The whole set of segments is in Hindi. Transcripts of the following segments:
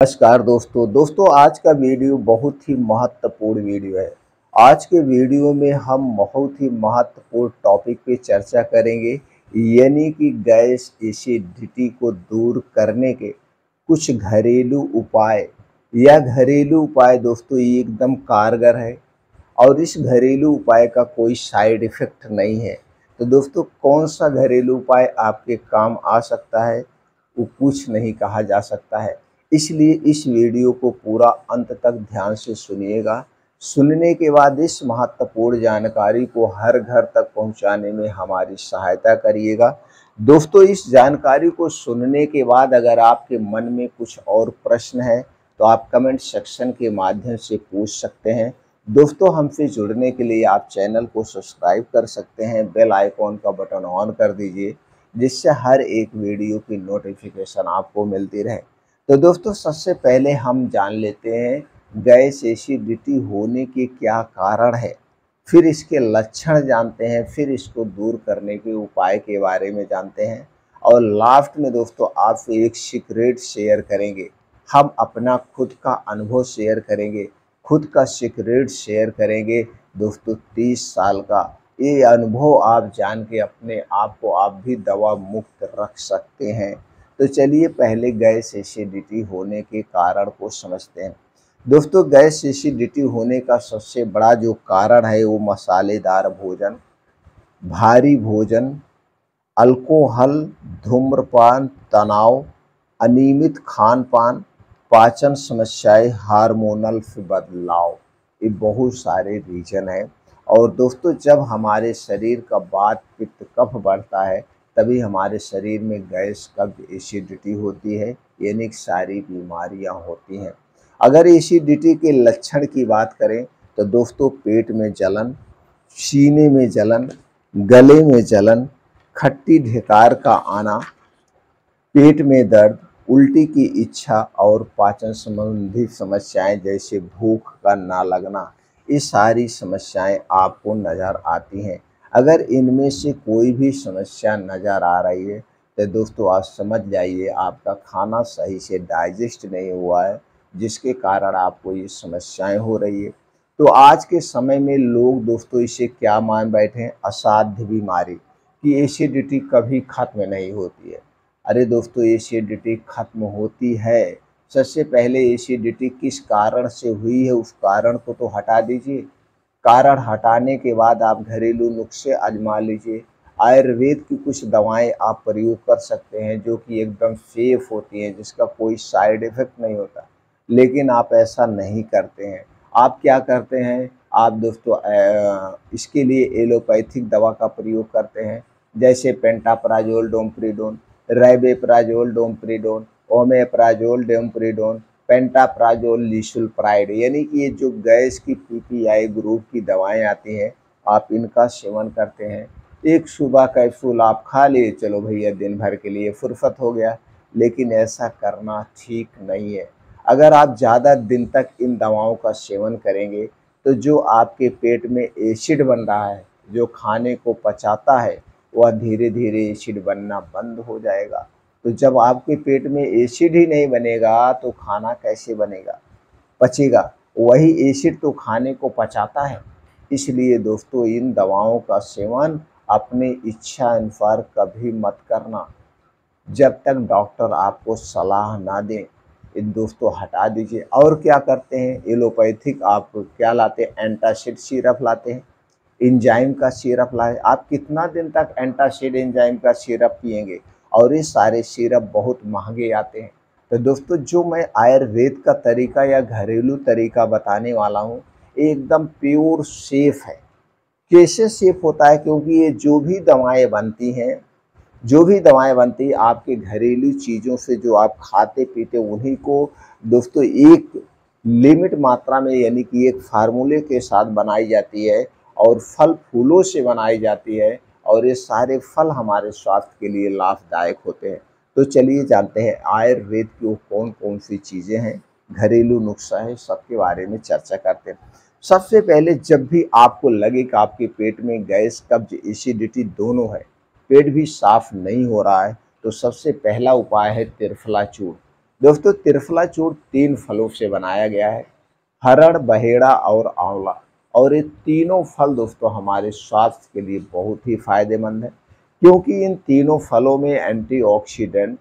नमस्कार दोस्तों आज का वीडियो बहुत ही महत्वपूर्ण वीडियो है। आज के वीडियो में हम बहुत ही महत्वपूर्ण टॉपिक पे चर्चा करेंगे, यानी कि गैस एसिडिटी को दूर करने के कुछ घरेलू उपाय। यह घरेलू उपाय दोस्तों ये एकदम कारगर है और इस घरेलू उपाय का कोई साइड इफ़ेक्ट नहीं है। तो दोस्तों कौन सा घरेलू उपाय आपके काम आ सकता है, वो कुछ नहीं कहा जा सकता है। इसलिए इस वीडियो को पूरा अंत तक ध्यान से सुनिएगा। सुनने के बाद इस महत्वपूर्ण जानकारी को हर घर तक पहुंचाने में हमारी सहायता करिएगा। दोस्तों इस जानकारी को सुनने के बाद अगर आपके मन में कुछ और प्रश्न है तो आप कमेंट सेक्शन के माध्यम से पूछ सकते हैं। दोस्तों हमसे जुड़ने के लिए आप चैनल को सब्सक्राइब कर सकते हैं, बेल आइकॉन का बटन ऑन कर दीजिए जिससे हर एक वीडियो की नोटिफिकेशन आपको मिलती रहे। तो दोस्तों सबसे पहले हम जान लेते हैं गैस एसिडिटी होने के क्या कारण है, फिर इसके लक्षण जानते हैं, फिर इसको दूर करने के उपाय के बारे में जानते हैं और लास्ट में दोस्तों आपसे एक सीक्रेट शेयर करेंगे। हम अपना खुद का अनुभव शेयर करेंगे, खुद का सीक्रेट शेयर करेंगे दोस्तों 30 साल का। ये अनुभव आप जान के अपने आप को आप भी दवा मुक्त रख सकते हैं। तो चलिए पहले गैस एसिडिटी होने के कारण को समझते हैं। दोस्तों गैस एसिडिटी होने का सबसे बड़ा जो कारण है वो मसालेदार भोजन, भारी भोजन, अल्कोहल, धूम्रपान, तनाव, अनियमित खान पान, पाचन समस्याएं, हार्मोनल बदलाव, ये बहुत सारे रीजन हैं। और दोस्तों जब हमारे शरीर का वात पित्त कफ बढ़ता है तभी हमारे शरीर में गैस कब्ज एसिडिटी होती है, यानी सारी बीमारियां होती हैं। अगर एसिडिटी के लक्षण की बात करें तो दोस्तों पेट में जलन, सीने में जलन, गले में जलन, खट्टी ढेकार का आना, पेट में दर्द, उल्टी की इच्छा और पाचन संबंधी समस्याएं जैसे भूख का ना लगना, ये सारी समस्याएं आपको नज़र आती हैं। अगर इनमें से कोई भी समस्या नज़र आ रही है तो दोस्तों आप समझ जाइए आपका खाना सही से डाइजेस्ट नहीं हुआ है, जिसके कारण आपको ये समस्याएं हो रही है। तो आज के समय में लोग दोस्तों इसे क्या मान बैठे हैं, असाध्य बीमारी, कि एसिडिटी कभी खत्म नहीं होती है। अरे दोस्तों एसिडिटी खत्म होती है। सबसे पहले एसिडिटी किस कारण से हुई है उस कारण को तो हटा दीजिए। कारण हटाने के बाद आप घरेलू नुस्खे आजमा लीजिए। आयुर्वेद की कुछ दवाएं आप प्रयोग कर सकते हैं जो कि एकदम सेफ होती हैं, जिसका कोई साइड इफ़ेक्ट नहीं होता। लेकिन आप ऐसा नहीं करते हैं। आप क्या करते हैं, आप दोस्तों इसके लिए एलोपैथिक दवा का प्रयोग करते हैं, जैसे पेंटाप्राजोल, डोमप्रिडोन, राइबेप्राजोल, डोमप्रिडोन, ओमेप्राजोल, डोमप्रिडोन, पेंटाप्राजोल, लिसुल्प्राइड, यानी कि ये जो गैस की पीपीआई ग्रुप की दवाएं आती हैं आप इनका सेवन करते हैं। एक सुबह कैप्सूल आप खा लिए, चलो भैया दिन भर के लिए फुर्सत हो गया, लेकिन ऐसा करना ठीक नहीं है। अगर आप ज़्यादा दिन तक इन दवाओं का सेवन करेंगे तो जो आपके पेट में एसिड बन रहा है, जो खाने को पचाता है, वह धीरे धीरे एसिड बनना बंद हो जाएगा। तो जब आपके पेट में एसिड ही नहीं बनेगा तो खाना कैसे बनेगा, पचेगा? वही एसिड तो खाने को पचाता है। इसलिए दोस्तों इन दवाओं का सेवन अपनी इच्छा अनुसार कभी मत करना, जब तक डॉक्टर आपको सलाह ना दें। इन दोस्तों हटा दीजिए। और क्या करते हैं, एलोपैथिक आप क्या लाते हैं, एंटासिड सिरप लाते हैं, एंजाइम का सिरप लाए। आप कितना दिन तक एंटासिड एंजाइम का सिरप पिएंगे, और ये सारे सिरप बहुत महंगे आते हैं। तो दोस्तों जो मैं आयुर्वेद का तरीका या घरेलू तरीका बताने वाला हूँ एकदम प्योर सेफ है। कैसे सेफ होता है, क्योंकि ये जो भी दवाएं बनती है आपके घरेलू चीज़ों से, जो आप खाते पीते उन्हीं को दोस्तों एक लिमिट मात्रा में, यानी कि एक फार्मूले के साथ बनाई जाती है और फल फूलों से बनाई जाती है, और ये सारे फल हमारे स्वास्थ्य के लिए लाभदायक होते हैं। तो चलिए जानते हैं आयुर्वेद की वो कौन कौन सी चीज़ें हैं, घरेलू नुस्खा है, सबके बारे में चर्चा करते हैं। सबसे पहले जब भी आपको लगे कि आपके पेट में गैस कब्ज एसिडिटी दोनों है, पेट भी साफ नहीं हो रहा है, तो सबसे पहला उपाय है त्रिफला चूर्ण। दोस्तों त्रिफला चूर्ण 3 फलों से बनाया गया है, हरड़, बहेड़ा और आंवला। और ये तीनों फल दोस्तों हमारे स्वास्थ्य के लिए बहुत ही फायदेमंद है, क्योंकि इन तीनों फलों में एंटीऑक्सीडेंट,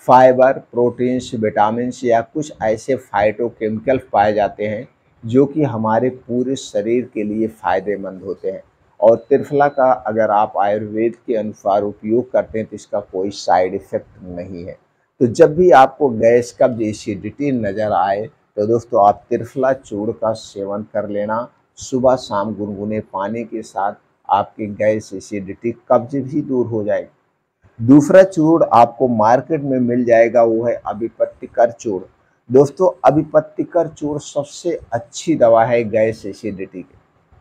फाइबर, प्रोटीन्स, विटामिन्स या कुछ ऐसे फाइटोकेमिकल्स पाए जाते हैं जो कि हमारे पूरे शरीर के लिए फायदेमंद होते हैं। और त्रिफला का अगर आप आयुर्वेद के अनुसार उपयोग करते हैं तो इसका कोई साइड इफ़ेक्ट नहीं है। तो जब भी आपको गैस, कब्ज, एसिडिटी नज़र आए तो दोस्तों आप त्रिफला चूर्ण का सेवन कर लेना। सुबह शाम गुनगुने पानी के साथ आपकी गैस, एसिडिटी, कब्ज भी दूर हो जाएगी। दूसरा चूर्ण आपको मार्केट में मिल जाएगा, वो है अभिपत्तिकर चूर्ण। दोस्तों अभिपत्तिकर चूर्ण सबसे अच्छी दवा है गैस, एसिडिटी की।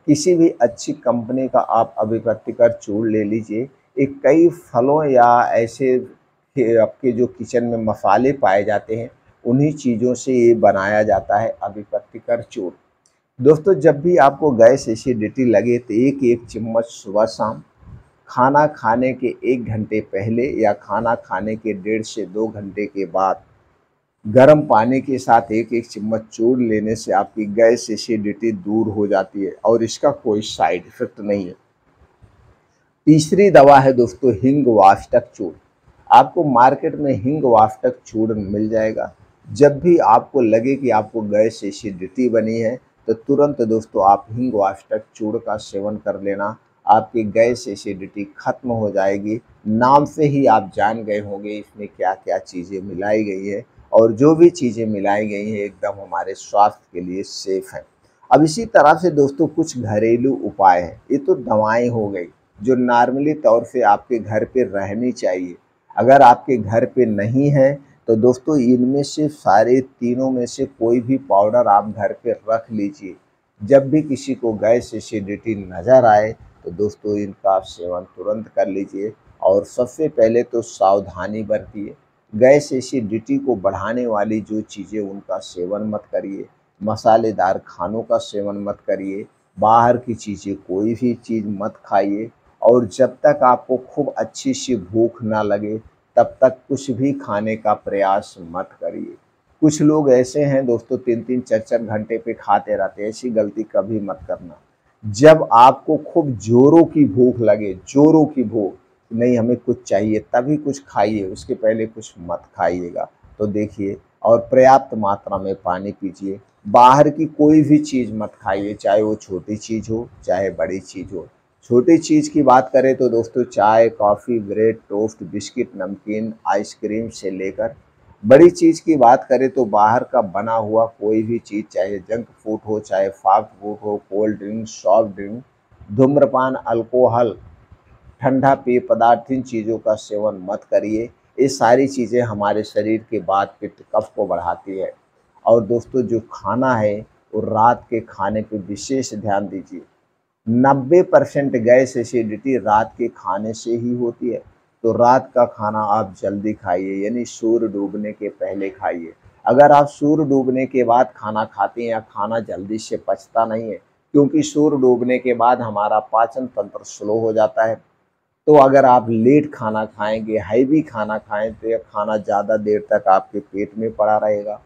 किसी भी अच्छी कंपनी का आप अभिपत्तिकर चूर्ण ले लीजिए। एक कई फलों या ऐसे आपके जो किचन में मसाले पाए जाते हैं उन्हीं चीज़ों से ये बनाया जाता है अभिपत्तिकर चूर्ण। दोस्तों जब भी आपको गैस, एसिडिटी लगे तो एक एक चम्मच सुबह शाम, खाना खाने के 1 घंटे पहले या खाना खाने के 1.5 से 2 घंटे के बाद गर्म पानी के साथ एक एक चम्मच चूर्ण लेने से आपकी गैस, एसिडिटी दूर हो जाती है और इसका कोई साइड इफेक्ट नहीं है। तीसरी दवा है दोस्तों हिंग वाष्टक चूर्ण। आपको मार्केट में हिंग वाष्टक चूर्ण मिल जाएगा। जब भी आपको लगे कि आपको गैस, एसिडिटी बनी है तो तुरंत दोस्तों आप हिंग वाष्टक चूर्ण का सेवन कर लेना। आपकी गैस, एसिडिटी खत्म हो जाएगी। नाम से ही आप जान गए होंगे इसमें क्या क्या चीज़ें मिलाई गई है, और जो भी चीज़ें मिलाई गई हैं एकदम हमारे स्वास्थ्य के लिए सेफ है। अब इसी तरह से दोस्तों कुछ घरेलू उपाय हैं। ये तो दवाएं हो गई जो नॉर्मली तौर से आपके घर पे रहनी चाहिए। अगर आपके घर पे नहीं है तो दोस्तों इनमें से सारे तीनों में से कोई भी पाउडर आप घर पे रख लीजिए। जब भी किसी को गैस, एसिडिटी नज़र आए तो दोस्तों इनका आप सेवन तुरंत कर लीजिए। और सबसे पहले तो सावधानी बरतिए। गैस, एसिडिटी को बढ़ाने वाली जो चीज़ें उनका सेवन मत करिए। मसालेदार खानों का सेवन मत करिए। बाहर की चीज़ें कोई भी चीज़ मत खाइए। और जब तक आपको खूब अच्छी सी भूख ना लगे तब तक कुछ भी खाने का प्रयास मत करिए। कुछ लोग ऐसे हैं दोस्तों 3-3 4-4 घंटे पे खाते रहते हैं, ऐसी गलती कभी मत करना। जब आपको खूब ज़ोरों की भूख लगे, ज़ोरों की भूख, नहीं हमें कुछ चाहिए, तभी कुछ खाइए, उसके पहले कुछ मत खाइएगा। तो देखिए, और पर्याप्त मात्रा में पानी पीजिए। बाहर की कोई भी चीज़ मत खाइए, चाहे वो छोटी चीज़ हो चाहे बड़ी चीज़ हो। छोटी चीज़ की बात करें तो दोस्तों चाय, कॉफ़ी, ब्रेड, टोस्ट, बिस्किट, नमकीन, आइसक्रीम से लेकर बड़ी चीज़ की बात करें तो बाहर का बना हुआ कोई भी चीज़, चाहे जंक फूड हो चाहे फास्ट फूड हो, कोल्ड ड्रिंक, सॉफ्ट ड्रिंक, धूम्रपान, अल्कोहल, ठंडा पेय पदार्थ, इन चीज़ों का सेवन मत करिए। ये सारी चीज़ें हमारे शरीर के वात, पित्त, कफ को बढ़ाती है। और दोस्तों जो खाना है वो रात के खाने पे विशेष ध्यान दीजिए। 90% गैस, एसिडिटी रात के खाने से ही होती है। तो रात का खाना आप जल्दी खाइए, यानी सूर्य डूबने के पहले खाइए। अगर आप सूर्य डूबने के बाद खाना खाते हैं या खाना जल्दी से पचता नहीं है, क्योंकि सूर्य डूबने के बाद हमारा पाचन तंत्र स्लो हो जाता है। तो अगर आप लेट खाना खाएंगे, हैवी खाना खाएं तो यह खाना ज़्यादा देर तक आपके पेट में पड़ा रहेगा।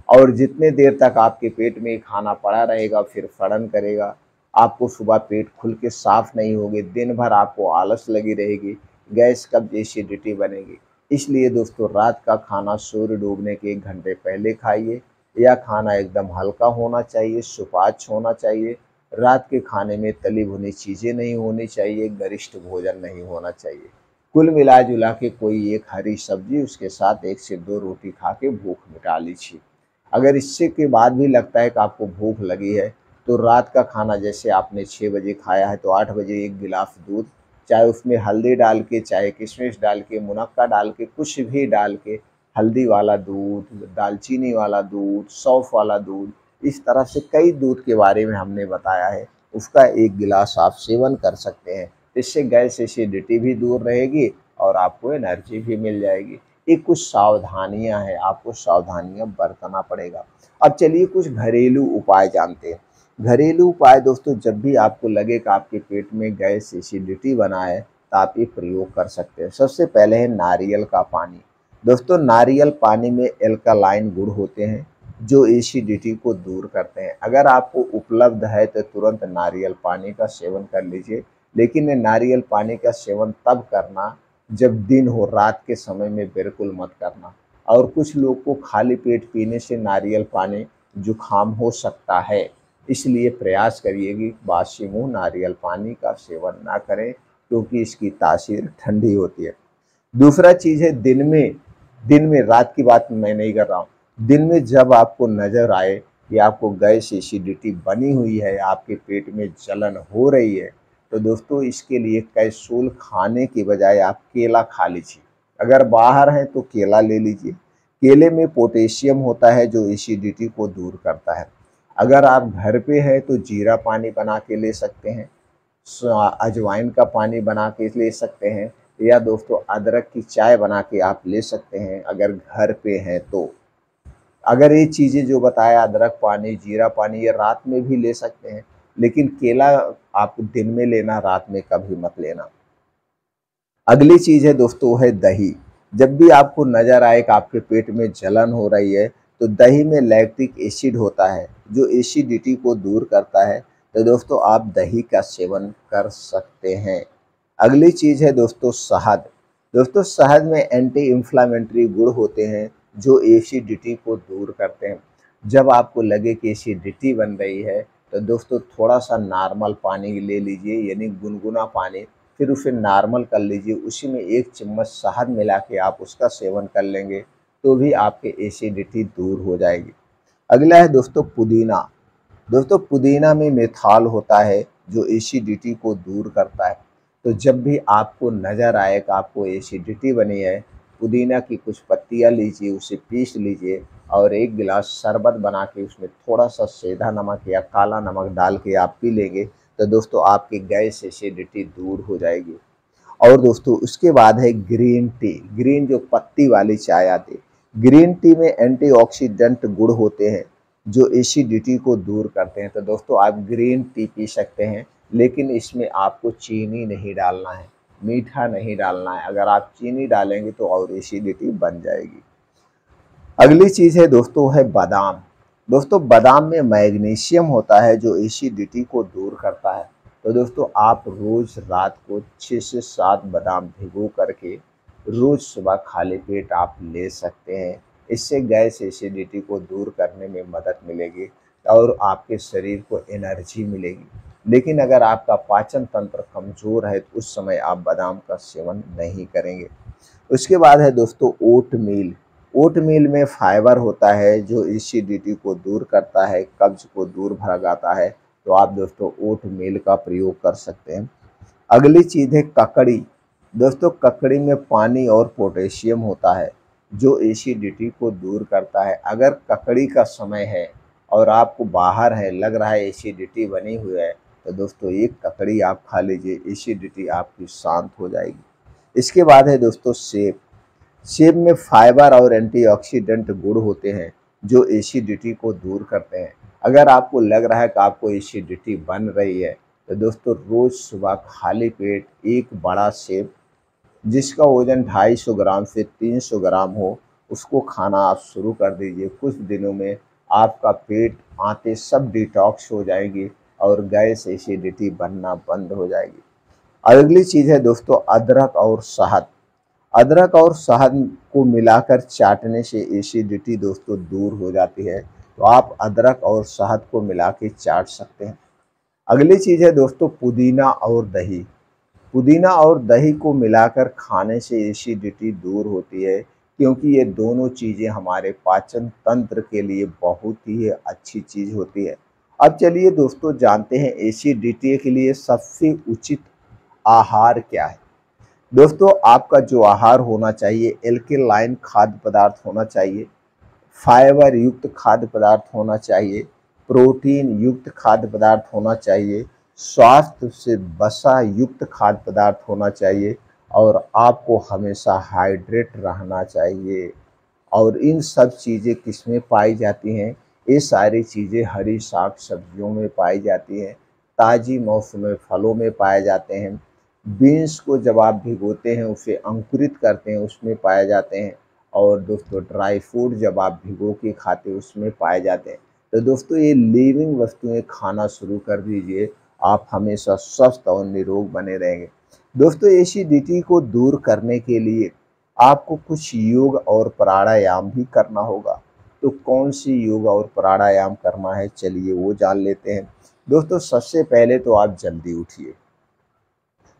और जितने देर तक आपके पेट में खाना पड़ा रहेगा फिर सड़न करेगा। आपको सुबह पेट खुल के साफ नहीं होगी, दिन भर आपको आलस लगी रहेगी, गैस, कब्ज, एसिडिटी बनेगी। इसलिए दोस्तों रात का खाना सूर्य डूबने के 1 घंटे पहले खाइए। यह खाना एकदम हल्का होना चाहिए, सुपाच्य होना चाहिए। रात के खाने में तली भुनी चीज़ें नहीं होनी चाहिए, गरिष्ठ भोजन नहीं होना चाहिए। कुल मिला जुला के कोई एक हरी सब्जी, उसके साथ 1 से 2 रोटी खा के भूख मिटा लीजिए। अगर इससे के बाद भी लगता है कि आपको भूख लगी है तो रात का खाना जैसे आपने 6 बजे खाया है तो 8 बजे 1 गिलास दूध, चाहे उसमें हल्दी डाल के, चाहे किशमिश डाल के, मुनक्का डाल के, कुछ भी डाल के, हल्दी वाला दूध, दालचीनी वाला दूध, सौंफ वाला दूध, इस तरह से कई दूध के बारे में हमने बताया है, उसका 1 गिलास आप सेवन कर सकते हैं। इससे गैस, एसिडिटी भी दूर रहेगी और आपको एनर्जी भी मिल जाएगी। ये कुछ सावधानियां हैं, आपको सावधानियां बरतना पड़ेगा। अब चलिए कुछ घरेलू उपाय जानते हैं। घरेलू उपाय दोस्तों, जब भी आपको लगे कि आपके पेट में गैस, एसिडिटी बना है तो आप ये प्रयोग कर सकते हैं। सबसे पहले है नारियल का पानी। दोस्तों नारियल पानी में एल्कालाइन गुण होते हैं जो एसिडिटी को दूर करते हैं। अगर आपको उपलब्ध है तो तुरंत नारियल पानी का सेवन कर लीजिए, लेकिन ये नारियल पानी का सेवन तब करना जब दिन हो, रात के समय में बिल्कुल मत करना। और कुछ लोग को खाली पेट पीने से नारियल पानी जुकाम हो सकता है, इसलिए प्रयास करिए कि बासी मुंह नारियल पानी का सेवन ना करें, क्योंकि इसकी तासीर ठंडी होती है। दूसरा चीज़ है दिन में, रात की बात मैं नहीं कर रहा हूँ, दिन में जब आपको नज़र आए कि आपको गैस एसिडिटी बनी हुई है, आपके पेट में जलन हो रही है, तो दोस्तों इसके लिए कैप्सूल खाने की बजाय आप केला खा लीजिए। अगर बाहर हैं तो केला ले लीजिए। केले में पोटेशियम होता है जो एसिडिटी को दूर करता है। अगर आप घर पे हैं तो जीरा पानी बना के ले सकते हैं, अजवाइन का पानी बना के ले सकते हैं, या दोस्तों अदरक की चाय बना के आप ले सकते हैं अगर घर पे हैं तो। अगर ये चीज़ें जो बताया, अदरक पानी, जीरा पानी, ये रात में भी ले सकते हैं, लेकिन केला आप दिन में लेना, रात में कभी मत लेना। अगली चीज़ है दोस्तों है दही। जब भी आपको नज़र आए कि आपके पेट में जलन हो रही है, तो दही में लैक्टिक एसिड होता है जो एसिडिटी को दूर करता है, तो दोस्तों आप दही का सेवन कर सकते हैं। अगली चीज़ है दोस्तों शहद। दोस्तों शहद में एंटी इन्फ्लामेटरी गुण होते हैं जो एसिडिटी को दूर करते हैं। जब आपको लगे कि एसिडिटी बन रही है, तो दोस्तों थोड़ा सा नॉर्मल पानी ले लीजिए, यानी गुनगुना पानी, फिर उसे नॉर्मल कर लीजिए, उसी में 1 चम्मच शहद मिला के आप उसका सेवन कर लेंगे तो भी आपके एसिडिटी दूर हो जाएगी। अगला है दोस्तों पुदीना। दोस्तों पुदीना में मेथॉल होता है जो एसिडिटी को दूर करता है। तो जब भी आपको नज़र आए कि आपको एसिडिटी बनी है, पुदीना की कुछ पत्तियां लीजिए, उसे पीस लीजिए और 1 गिलास शरबत बना के उसमें थोड़ा सा सेंधा नमक या काला नमक डाल के आप पी लेंगे, तो दोस्तों आपकी गैस एसिडिटी दूर हो जाएगी। और दोस्तों उसके बाद है ग्रीन टी। ग्रीन जो पत्ती वाली चाय आती है, ग्रीन टी में एंटीऑक्सीडेंट गुण होते हैं जो एसिडिटी को दूर करते हैं। तो दोस्तों आप ग्रीन टी पी सकते हैं, लेकिन इसमें आपको चीनी नहीं डालना है, मीठा नहीं डालना है। अगर आप चीनी डालेंगे तो और एसिडिटी बन जाएगी। अगली चीज़ है दोस्तों है बादाम। दोस्तों बादाम में मैग्नीशियम होता है जो एसिडिटी को दूर करता है। तो दोस्तों आप रोज़ रात को 6 से 7 बादाम भिगो करके रोज़ सुबह खाली पेट आप ले सकते हैं। इससे गैस एसिडिटी को दूर करने में मदद मिलेगी और आपके शरीर को एनर्जी मिलेगी। लेकिन अगर आपका पाचन तंत्र कमज़ोर है तो उस समय आप बादाम का सेवन नहीं करेंगे। उसके बाद है दोस्तों ओट मील। ओट मील में फाइबर होता है जो एसिडिटी को दूर करता है, कब्ज को दूर भगाता है, तो आप दोस्तों ओट मील का प्रयोग कर सकते हैं। अगली चीज़ है ककड़ी। दोस्तों ककड़ी में पानी और पोटेशियम होता है जो एसिडिटी को दूर करता है। अगर ककड़ी का समय है और आपको बाहर है, लग रहा है एसिडिटी बनी हुई है, तो दोस्तों एक ककड़ी आप खा लीजिए, एसिडिटी आपकी शांत हो जाएगी। इसके बाद है दोस्तों सेब। सेब में फाइबर और एंटीऑक्सीडेंट गुण होते हैं जो एसिडिटी को दूर करते हैं। अगर आपको लग रहा है कि आपको एसिडिटी बन रही है, तो दोस्तों रोज़ सुबह खाली पेट 1 बड़ा सेब जिसका वज़न 250 ग्राम से 300 ग्राम हो, उसको खाना आप शुरू कर दीजिए। कुछ दिनों में आपका पेट, आंतें सब डिटॉक्स हो जाएगी और गैस एसिडिटी बनना बंद हो जाएगी। अगली चीज़ है दोस्तों अदरक और शहद। अदरक और शहद को मिलाकर चाटने से एसिडिटी दोस्तों दूर हो जाती है, तो आप अदरक और शहद को मिला के चाट सकते हैं। अगली चीज़ है दोस्तों पुदीना और दही। पुदीना और दही को मिलाकर खाने से एसिडिटी दूर होती है, क्योंकि ये दोनों चीज़ें हमारे पाचन तंत्र के लिए बहुत ही अच्छी चीज़ होती है। अब चलिए दोस्तों जानते हैं एसिडिटी के लिए सबसे उचित आहार क्या है। दोस्तों आपका जो आहार होना चाहिए, एल्कलाइन खाद्य पदार्थ होना चाहिए, फाइबर युक्त खाद्य पदार्थ होना चाहिए, प्रोटीन युक्त खाद्य पदार्थ होना चाहिए, स्वास्थ्य से वसा युक्त खाद्य पदार्थ होना चाहिए, और आपको हमेशा हाइड्रेट रहना चाहिए। और इन सब चीज़ें किसमें पाई जाती हैं? ये सारी चीज़ें हरी साग सब्जियों में पाई जाती हैं, ताज़ी मौसमी फलों में पाए जाते हैं। बीन्स को जब आप भिगोते हैं, उसे अंकुरित करते हैं, उसमें पाए जाते हैं। और दोस्तों ड्राई फ्रूट जब आप भिगो के खाते उसमें पाए जाते हैं। तो दोस्तों ये लिविंग वस्तुएं खाना शुरू कर दीजिए, आप हमेशा स्वस्थ और निरोग बने रहेंगे। दोस्तों एसिडिटी को दूर करने के लिए आपको कुछ योग और प्राणायाम भी करना होगा। तो कौन सी योग और प्राणायाम करना है, चलिए वो जान लेते हैं। दोस्तों सबसे पहले तो आप जल्दी उठिए,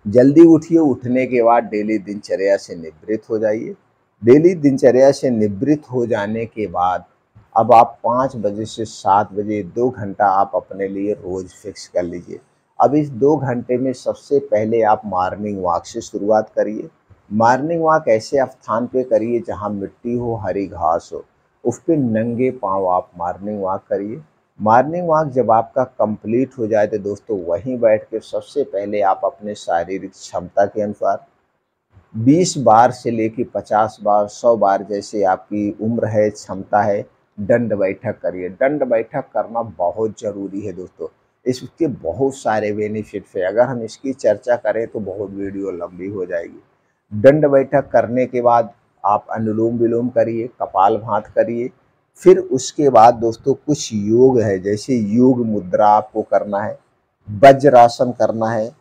जल्दी उठिए। उठने के बाद डेली दिनचर्या से निवृत्त हो जाइए। डेली दिनचर्या से निवृत्त हो जाने के बाद अब आप 5 बजे से 7 बजे 2 घंटा आप अपने लिए रोज़ फिक्स कर लीजिए। अब इस 2 घंटे में सबसे पहले आप मॉर्निंग वॉक से शुरुआत करिए। मॉर्निंग वॉक ऐसे स्थान पे करिए जहाँ मिट्टी हो, हरी घास हो, उस पे नंगे पाँव आप मॉर्निंग वॉक करिए। मॉर्निंग वॉक जब आपका कंप्लीट हो जाए तो दोस्तों वहीं बैठ के सबसे पहले आप अपने शारीरिक क्षमता के अनुसार 20 बार से लेके 50 बार, 100 बार जैसे आपकी उम्र है, क्षमता है, दंड बैठक करिए। दंड बैठक करना बहुत ज़रूरी है दोस्तों, इसके बहुत सारे बेनिफिट्स हैं। अगर हम इसकी चर्चा करें तो बहुत वीडियो लंबी हो जाएगी। दंड बैठक करने के बाद आप अनुलोम विलोम करिए, कपालभाति करिए। फिर उसके बाद दोस्तों कुछ योग है, जैसे योग मुद्रा आपको करना है, वज्रासन करना है,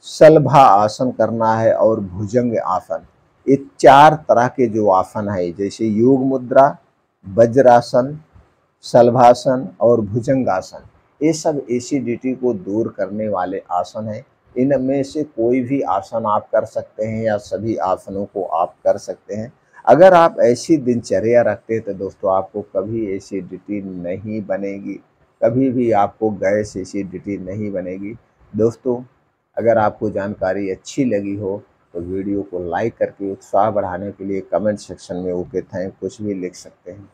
शलभा आसन करना है और भुजंग आसन। ये 4 तरह के जो आसन है, जैसे योग मुद्रा, वज्रासन, शलभासन और भुजंगासन, ये सब एसिडिटी को दूर करने वाले आसन हैं। इनमें से कोई भी आसन आप कर सकते हैं या सभी आसनों को आप कर सकते हैं। अगर आप ऐसी दिनचर्या रखते हैं तो दोस्तों आपको कभी एसिडिटी नहीं बनेगी, कभी भी आपको गैस एसिडिटी नहीं बनेगी। दोस्तों अगर आपको जानकारी अच्छी लगी हो तो वीडियो को लाइक करके उत्साह बढ़ाने के लिए कमेंट सेक्शन में ओके थैंक कुछ भी लिख सकते हैं।